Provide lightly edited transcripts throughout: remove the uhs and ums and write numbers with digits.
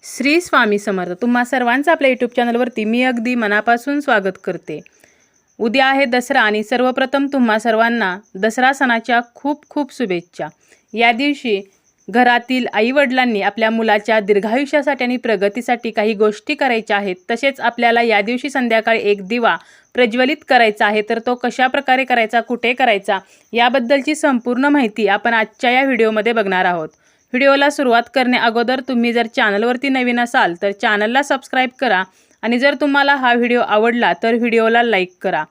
श्री स्वामी समर्थ. तुम्हा सर्वांचं आपल्या यूट्यूब चॅनलवरती मी अगदी मनापासून स्वागत करते. उद्या आहे दसरा आणि सर्वप्रथम तुम्हा सर्वांना दसरा सणाच्या खूप खूप शुभेच्छा. या दिवशी घरातील आईवडिलांनी आपल्या मुलाच्या दीर्घायुष्यासाठी आणि प्रगतीसाठी काही गोष्टी करायच्या आहेत. तसेच आपल्याला या दिवशी संध्याकाळी एक दिवा प्रज्वलित करायचा आहे. तर तो कशा प्रकारे करायचा, कुठे करायचा याबद्दलची संपूर्ण माहिती आपण आजच्या या व्हिडिओमध्ये बघणार आहोत. व्हिडिओला सुरुवात करण्या अगोदर तुम्ही जर चॅनलवरती नवीन असाल तर चॅनलला सबस्क्राईब करा आणि जर तुम्हाला हा व्हिडिओ आवडला तर व्हिडिओला लाईक करा.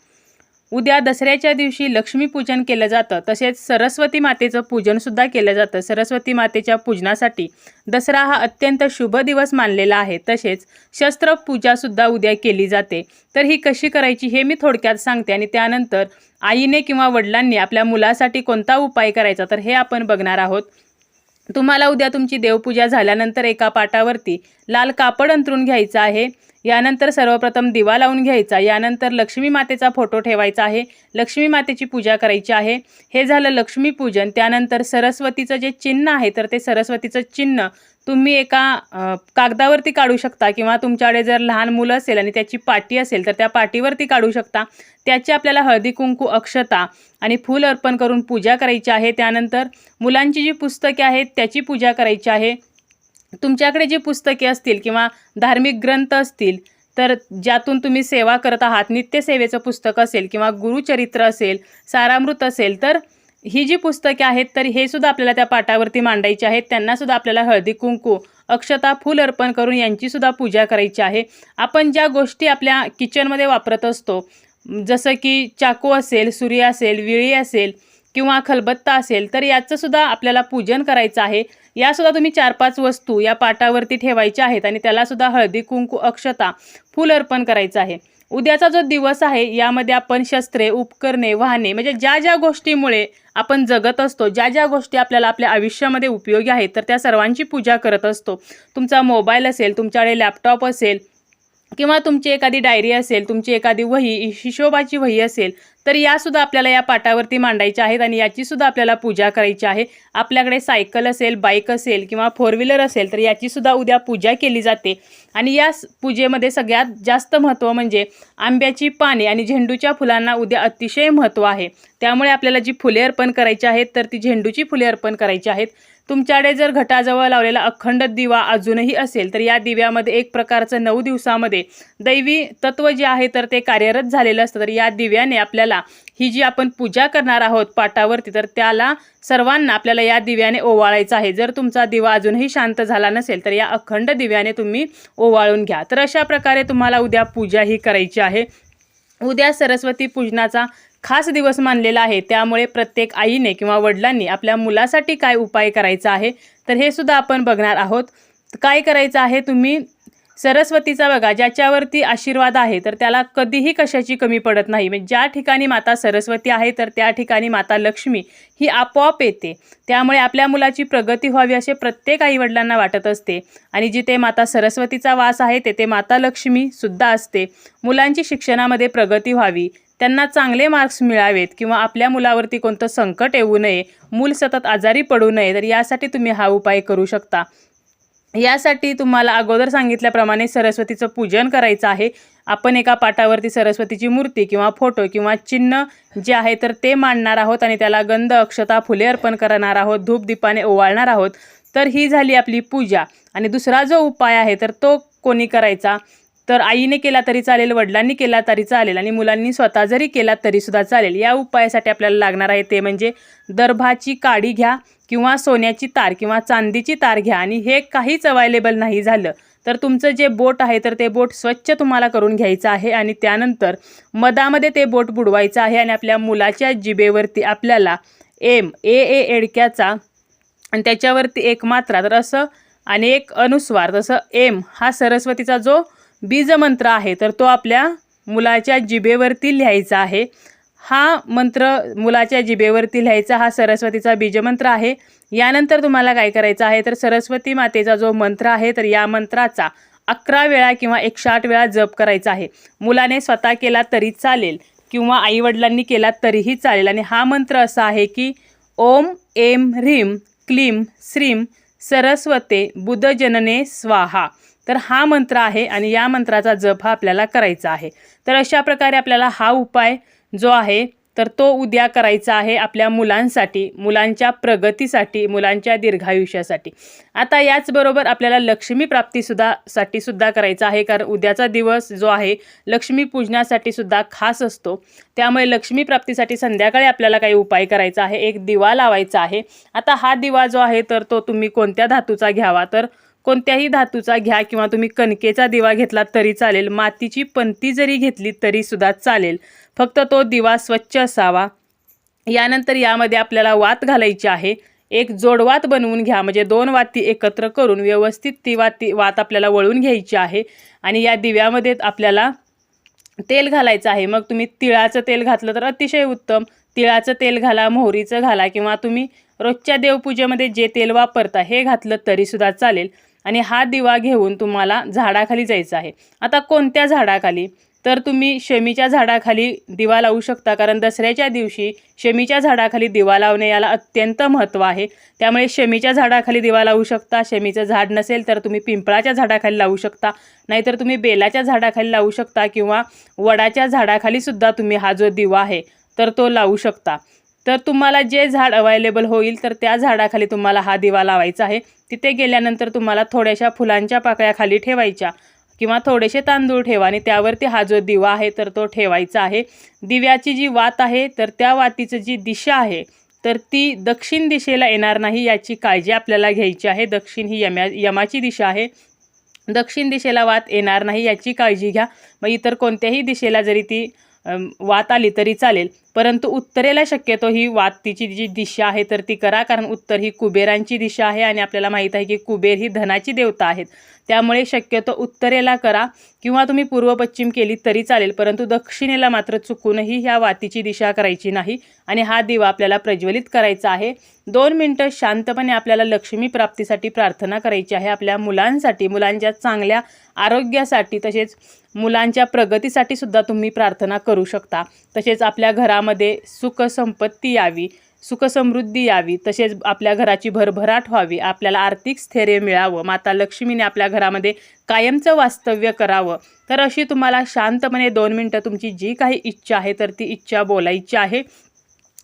उद्या दसऱ्याच्या दिवशी लक्ष्मीपूजन केलं जातं. तसेच सरस्वती मातेचं पूजनसुद्धा केलं जातं. सरस्वती मातेच्या पूजनासाठी दसरा हा अत्यंत शुभ दिवस मानलेला आहे. तसेच शस्त्रपूजासुद्धा उद्या केली जाते. तर ही कशी करायची हे मी थोडक्यात सांगते आणि त्यानंतर आईने किंवा वडिलांनी आपल्या मुलासाठी कोणता उपाय करायचा तर हे आपण बघणार आहोत. तुम्हाला उद्या तुमची देवपूजा झाल्यानंतर एका पाटावरती लाल कापड अंथरून घ्यायचं आहे. यानंतर सर्वप्रथम दिवा लावून घ्यायचा. यानंतर लक्ष्मी मातेचा फोटो ठेवायचा आहे. लक्ष्मी मातेची पूजा करायची आहे. हे झालं लक्ष्मीपूजन. त्यानंतर सरस्वतीचं जे चिन्ह आहे तर ते सरस्वतीचं चिन्ह तुम्ही एका कागदावरती काढू शकता किंवा तुमच्याकडे जर लहान मुलं असेल आणि त्याची पाटी असेल तर त्या पाटीवरती काढू शकता. त्याची आपल्याला हळदी कुंकू अक्षता आणि फूल अर्पण करून पूजा करायची आहे. त्यानंतर मुलांची जी पुस्तके आहेत त्याची पूजा करायची आहे. तुमच्याकडे जी पुस्तके असतील किंवा धार्मिक ग्रंथ असतील तर ज्यातून तुम्ही सेवा करत आहात, नित्यसेवेचं पुस्तक असेल किंवा गुरुचरित्र असेल, सारामृत असेल, तर ही जी पुस्तके आहेत तर हे सुद्धा आपल्याला त्या पाटावरती मांडायची आहेत. त्यांना सुद्धा आपल्याला हळदी कुंकू अक्षता फूल अर्पण करून यांची सुद्धा पूजा करायची आहे. आपण ज्या गोष्टी आपल्या किचनमध्ये वापरत असतो जसं की चाकू असेल, सुरी असेल, विळी असेल किंवा खलबत्ता असेल तर याचं सुद्धा आपल्याला पूजन करायचं आहे. यासुद्धा तुम्ही 4-5 वस्तू या पाटावरती ठेवायच्या आहेत आणि त्याला सुद्धा हळदी कुंकू अक्षता फूल अर्पण करायचं आहे. उद्याचा जो दिवस आहे यामध्ये आपण शस्त्रे, उपकरणे, वाहने म्हणजे ज्या ज्या गोष्टीमुळे आपण जगत असतो, ज्या ज्या गोष्टी आपल्याला आपल्या आयुष्यामध्ये उपयोगी आहेत तर त्या सर्वांची पूजा करत असतो. तुमचा मोबाईल असेल, तुमच्याकडे लॅपटॉप असेल किंवा तुमची एखादी डायरी असेल, तुमची एखादी वही, हिशोबाची वही असेल तर यासुद्धा आपल्याला या पाटावरती मांडायच्या आहेत आणि याचीसुद्धा आपल्याला पूजा करायची आहे. आपल्याकडे सायकल असेल, बाईक असेल किंवा 4 व्हीलर असेल तर याचीसुद्धा उद्या पूजा केली जाते. आणि या पूजेमध्ये सगळ्यात जास्त महत्त्व म्हणजे आंब्याची पाने आणि झेंडूच्या फुलांना उद्या अतिशय महत्त्व आहे. त्यामुळे आपल्याला जी फुले अर्पण करायची आहेत तर ती झेंडूची फुले अर्पण करायची आहेत. तुमच्याकडे जर घटाजवळ लावलेला अखंड दिवा अजूनही असेल तर या दिव्यामध्ये एक प्रकारचं 9 दिवसामध्ये दैवी तत्व जे आहे तर ते कार्यरत झालेलं असतं. तर या दिव्याने आपल्याला ही जी आपण पूजा करणार आहोत पाटावरती तर त्याला सर्वांना आपल्याला या दिव्याने ओवाळायचं आहे. जर तुमचा दिवा अजूनही शांत झाला नसेल तर या अखंड दिव्याने तुम्ही ओवाळून घ्या. तर अशा प्रकारे तुम्हाला उद्या पूजा ही करायची आहे. उद्या सरस्वती पूजनाचा खास दिवस मानलेला आहे. त्यामुळे प्रत्येक आईने किंवा वडिलांनी आपल्या मुलासाठी काय उपाय करायचा आहे तर हे सुद्धा आपण बघणार आहोत. काय करायचं आहे, तुम्ही सरस्वतीचा बघा ज्याच्यावरती आशीर्वाद आहे तर त्याला कधीही कशाची कमी पडत नाही. म्हणजे ज्या ठिकाणी माता सरस्वती आहे तर त्या ठिकाणी माता लक्ष्मी ही आपोआप येते. त्यामुळे आपल्या मुलाची प्रगती व्हावी असे प्रत्येक आईवडिलांना वाटत असते आणि जिथे माता सरस्वतीचा वास आहे तेथे माता लक्ष्मी सुद्धा असते. मुलांची शिक्षणामध्ये प्रगती व्हावी, त्यांना चांगले मार्क्स मिळावेत किंवा आपल्या मुलावरती कोणतं संकट येऊ नये, मूल सतत आजारी पडू नये तर यासाठी तुम्ही हा उपाय करू शकता. यासाठी तुम्हाला अगोदर सांगितल्याप्रमाणे सरस्वतीचं पूजन करायचं आहे. आपण एका पाटावरती सरस्वतीची मूर्ती किंवा फोटो किंवा चिन्ह जे आहे तर ते मांडणार आहोत आणि त्याला गंध, अक्षता, फुले अर्पण करणार आहोत, धूप दीपाने ओवाळणार आहोत. तर ही झाली आपली पूजा. आणि दुसरा जो उपाय आहे तर तो कोणी करायचा तर आईने केला तरी चालेल, वडिलांनी केला तरी चालेल आणि मुलांनी स्वतः जरी केला तरीसुद्धा चालेल. या उपायासाठी आपल्याला लागणार आहे ते म्हणजे दर्भाची काडी घ्या किंवा सोन्याची तार किंवा चांदीची तार घ्या. आणि हे काहीच अवेलेबल नाही झालं तर तुमचं जे बोट आहे तर ते बोट स्वच्छ तुम्हाला करून घ्यायचं आहे आणि त्यानंतर मधामध्ये ते बोट बुडवायचं आहे आणि आपल्या मुलाच्या जिभेवरती आपल्याला एम ए ए एडक्याचा आणि त्याच्यावरती एक मात्रा तर असं आणि एक अनुस्वार तसं एम हा सरस्वतीचा जो बीजमंत्र आहे तर तो आपल्या मुलाच्या जिभेवरती लिहायचा आहे. हा मंत्र मुलाच्या जिभेवरती लिहायचा, हा सरस्वतीचा बीजमंत्र आहे. यानंतर तुम्हाला काय करायचं आहे तर सरस्वती मातेचा जो मंत्र आहे तर या मंत्राचा 11 वेळा किंवा 108 वेळा जप करायचा आहे. मुलाने स्वतः केला तरी चालेल किंवा आईवडिलांनी केला तरीही चालेल. आणि हा मंत्र असा आहे की ओम एम ह्रीम क्लीम श्रीम सरस्वते बुधजनने स्वाहा. तर हा मंत्र आहे आणि या मंत्राचा जप हा आपल्याला करायचा आहे. तर अशा प्रकारे आपल्याला हा उपाय जो आहे तर तो उद्या करायचा आहे आपल्या मुलांसाठी, मुलांच्या प्रगतीसाठी, मुलांच्या दीर्घायुष्यासाठी. आता याचबरोबर आपल्याला लक्ष्मी प्राप्तीसाठी सुद्धा करायचा आहे, कारण उद्याचा दिवस जो आहे लक्ष्मी पूजनासाठी सुद्धा खास असतो. त्यामुळे लक्ष्मी प्राप्तीसाठी संध्याकाळी आपल्याला काही उपाय करायचा आहे. एक दिवा लावायचा आहे. आता हा दिवा जो आहे तर तो तुम्ही कोणत्या धातूचा घ्यावा, तर कोणत्याही धातूचा घ्या किंवा तुम्ही कणकेचा दिवा घेतला तरी चालेल, मातीची पंती जरी घेतली तरी सुद्धा चालेल. फक्त तो दिवा स्वच्छ असावा. यानंतर यामध्ये आपल्याला वात घालायची आहे. एक जोडवात बनवून घ्या, म्हणजे 2 वाती एकत्र करून व्यवस्थित ती वात आपल्याला वळून घ्यायची आहे. आणि या दिव्यामध्ये आपल्याला तेल घालायचं आहे. मग तुम्ही तिळाचं तेल घातलं तर अतिशय उत्तम. तिळाचं तेल घाला, मोहरीचं घाला किंवा तुम्ही रोजच्या देवपूजेमध्ये जे तेल वापरता हे घातलं तरीसुद्धा चालेल. आणि हा दिवा घेऊन तुम्हाला झाडाखाली जायचं आहे. आता कोणत्या झाडाखाली, तर तुम्ही शमीच्या झाडाखाली दिवा लावू शकता, कारण दसऱ्याच्या दिवशी शमीच्या झाडाखाली दिवा लावणे याला अत्यंत महत्त्व आहे. त्यामुळे शमीच्या झाडाखाली दिवा लावू शकता. शमीचं झाड नसेल तर तुम्ही पिंपळाच्या झाडाखाली लावू शकता, नाहीतर तुम्ही बेलाच्या झाडाखाली लावू शकता किंवा वडाच्या झाडाखाली सुद्धा तुम्ही हा जो दिवा आहे तर तो लावू शकता. तर तुम्हाला जे झाड अवेलेबल होईल तर त्या झाडाखाली तुम्हाला हा दिवा लावायचा आहे. तिथे गेल्यानंतर तुम्हाला थोड्याशा फुलांच्या पाकळ्या खाली ठेवायच्या किंवा थोडेसे तांदूळ ठेवा आणि त्यावरती हा जो दिवा आहे तर तो ठेवायचा आहे. दिव्याची जी वात आहे तर त्या वातीची जी दिशा आहे तर ती दक्षिण दिशेला येणार नाही याची काळजी आपल्याला घ्यायची आहे. दक्षिण ही यमाची दिशा आहे. दक्षिण दिशेला वात येणार नाही याची काळजी घ्या. मग इतर कोणत्याही दिशेला जरी ती वात आली तरी चालेल, परंतु उत्तरेला शक्यतो ही वातीची जी दिशा आहे तर ती करा, कारण उत्तर ही कुबेरांची दिशा आहे आणि आपल्याला माहीत आहे की कुबेर ही धनाची देवता आहेत. त्यामुळे शक्यतो उत्तरेला करा किंवा तुम्ही पूर्व पश्चिम केली तरी चालेल, परंतु दक्षिणेला मात्र चुकूनही ह्या वातीची दिशा करायची नाही. आणि हा दिवा आपल्याला प्रज्वलित करायचा आहे. 2 मिनिटं शांतपणे आपल्याला लक्ष्मी प्राप्तीसाठी प्रार्थना करायची आहे. आपल्या मुलांसाठी, मुलांच्या चांगल्या आरोग्यासाठी, तसेच मुलांच्या प्रगतीसाठी सुद्धा तुम्ही प्रार्थना करू शकता. तसेच आपल्या घरामध्ये सुख संपत्ती यावी, सुखसमृद्धी यावी, तसेच आपल्या घराची भरभराट व्हावी, आपल्याला आर्थिक स्थैर्य मिळावं, माता लक्ष्मीने आपल्या घरामध्ये कायमचं वास्तव्य करावं. तर अशी तुम्हाला शांतपणे 2 मिनिटं तुमची जी काही इच्छा आहे तर ती इच्छा बोलायची आहे.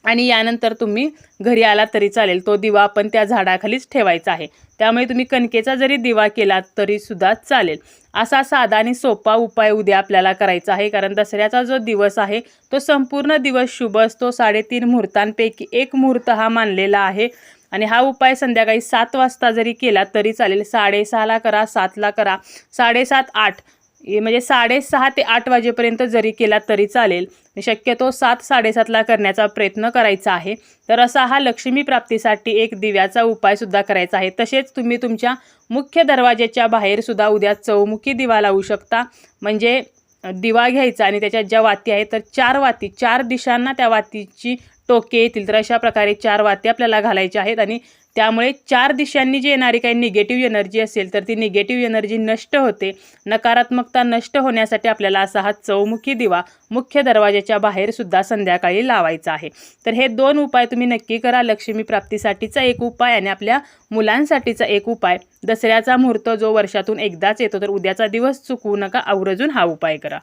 आणि यानंतर तुम्ही घरी आला तरी चालेल, तो दिवा आपण त्या झाडाखालीच ठेवायचा आहे. त्यामुळे तुम्ही कणकेचा जरी दिवा केला तरी सुद्धा चालेल. असा साधा आणि सोपा उपाय उद्या आपल्याला करायचा आहे, कारण दसऱ्याचा जो दिवस आहे तो संपूर्ण दिवस शुभ असतो. 3.5 मुहूर्तांपैकी एक मुहूर्त हा मानलेला आहे. आणि हा उपाय संध्याकाळी 7 वाजता जरी केला तरी चालेल. 6:30ला करा, 7ला करा, 7:30, 8 म्हणजे 6:30 ते 8 वाजेपर्यंत जरी केला तरी चालेल. शक्यतो 7, 7:30ला करण्याचा प्रयत्न करायचा आहे. तर असा हा लक्ष्मी प्राप्तीसाठी एक दिव्याचा उपाय सुद्धा करायचा आहे. तसेच तुम्ही तुमच्या मुख्य दरवाज्याच्या बाहेर सुद्धा उद्या चौमुखी दिवा लावू शकता. म्हणजे दिवा घ्यायचा आणि त्याच्यात ज्या वाती आहेत तर 4 वाती, 4 दिशांना त्या वातीची टोके येतील. तर अशा प्रकारे 4 वाती आपल्याला घालायच्या आहेत आणि त्यामुळे 4 दिशांनी जी येणारी काही निगेटिव्ह एनर्जी असेल तर ती निगेटिव्ह एनर्जी नष्ट होते. नकारात्मकता नष्ट होण्यासाठी आपल्याला असा हा चौमुखी दिवा मुख्य दरवाजाच्या बाहेर सुद्धा संध्याकाळी लावायचा आहे. तर हे 2 उपाय तुम्ही नक्की करा. लक्ष्मी प्राप्तीसाठीचा एक उपाय आणि आपल्या मुलांसाठीचा एक उपाय. दसऱ्याचा मुहूर्त जो वर्षातून एकदाच येतो, तर उद्याचा दिवस चुकवू नका, आवर्जून हा उपाय करा.